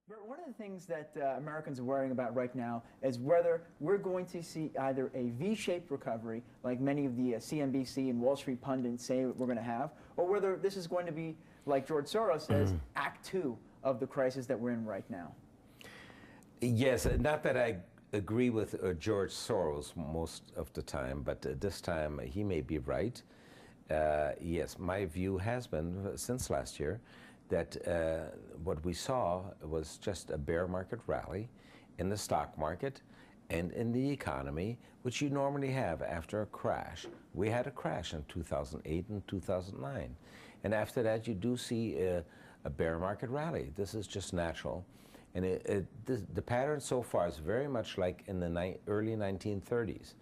Bert, one of the things that Americans are worrying about right now is whether we're going to see either a V-shaped recovery, like many of the CNBC and Wall Street pundits say we're going to have, or whether this is going to be, like George Soros says, Act Two of the crisis that we're in right now. Yes, not that I agree with George Soros most of the time, but this time he may be right. Yes, my view has been since last year that what we saw was just a bear market rally in the stock market and in the economy, which you normally have after a crash. We had a crash in 2008 and 2009. And after that, you do see a bear market rally. This is just natural. And the pattern so far is very much like in the early 1930s.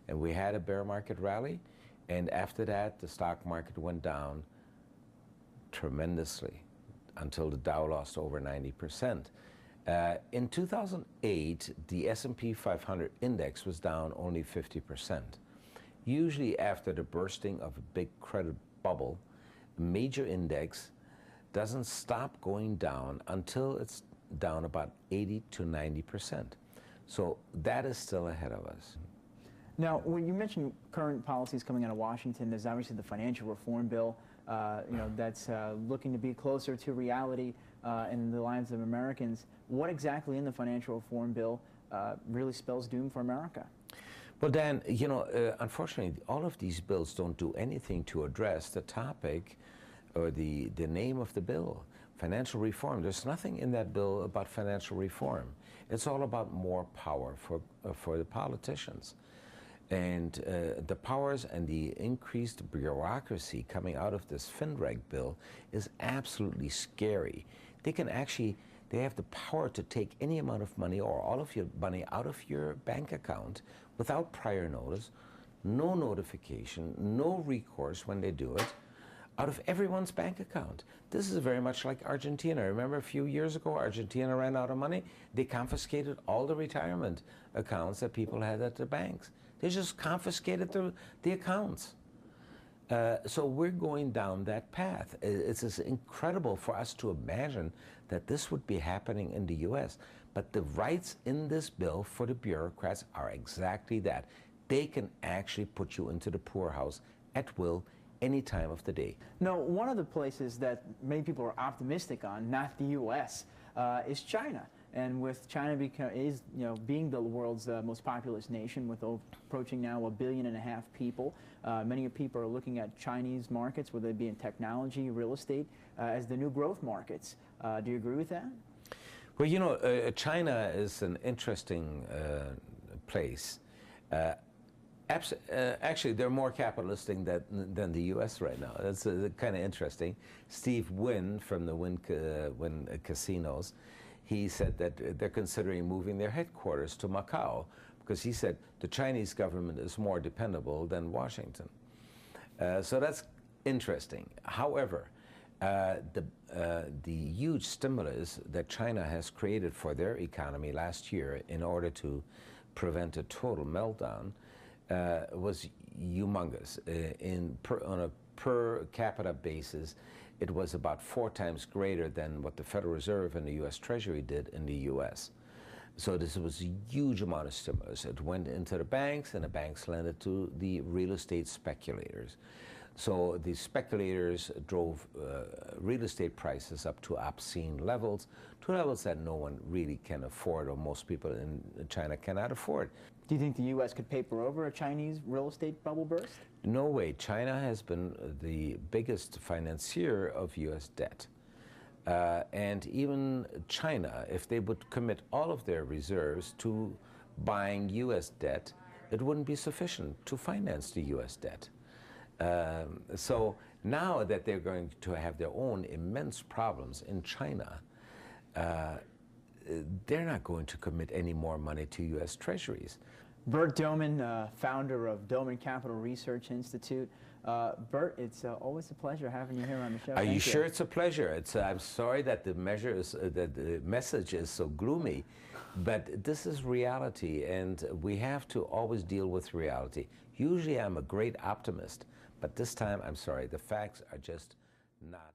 And we had a bear market rally, and after that, the stock market went down tremendously until the Dow lost over 90%. In 2008, the S&P 500 index was down only 50%. Usually after the bursting of a big credit bubble, a major index doesn't stop going down until it's down about 80 to 90%. So that is still ahead of us. Now, when you mentioned current policies coming out of Washington, there's obviously the financial reform bill, that's looking to be closer to reality in the lives of Americans. What exactly in the financial reform bill really spells doom for America? Well, Dan, unfortunately, all of these bills don't do anything to address the topic or the name of the bill, financial reform. There's nothing in that bill about financial reform. It's all about more power for the politicians. And the powers and the increased bureaucracy coming out of this FinReg bill is absolutely scary. They have the power to take any amount of money or all of your money out of your bank account without prior notice, no notification, no recourse when they do it, out of everyone's bank account. This is very much like Argentina. Remember a few years ago, Argentina ran out of money. They confiscated all the retirement accounts that people had at the banks. They just confiscated the accounts. So we're going down that path. It's just incredible for us to imagine that this would be happening in the US. But the rights in this bill for the bureaucrats are exactly that. They can actually put you into the poorhouse at will any time of the day. Now, one of the places that many people are optimistic on, not the U.S., is China. And with China being the world's most populous nation, with approaching now 1.5 billion people, many people are looking at Chinese markets, whether they be in technology, real estate, as the new growth markets. Do you agree with that? Well, China is an interesting place. Actually, they're more capitalistic than the U.S. right now. That's kind of interesting. Steve Wynn from the Wynn Casinos, he said that they're considering moving their headquarters to Macau because he said the Chinese government is more dependable than Washington. So that's interesting. However, the huge stimulus that China has created for their economy last year in order to prevent a total meltdown was humongous. On a per capita basis, it was about 4 times greater than what the Federal Reserve and the U.S. Treasury did in the U.S. So this was a huge amount of stimulus. It went into the banks, and the banks lent it to the real estate speculators. So the speculators drove real estate prices up to obscene levels, to levels that no one really can afford, or most people in China cannot afford. Do you think the U.S. could paper over a Chinese real estate bubble burst? No way. China has been the biggest financier of U.S. debt. And even China, if they would commit all of their reserves to buying U.S. debt, it wouldn't be sufficient to finance the U.S. debt. So now that they're going to have their own immense problems in China, they're not going to commit any more money to U.S. treasuries. Bert Dohmen, founder of Dohmen Capital Research Institute. Bert, it's always a pleasure having you here on the show. Are you sure it's a pleasure? I'm sorry that the message is so gloomy, but this is reality, and we have to always deal with reality. Usually I'm a great optimist, but this time, I'm sorry, the facts are just not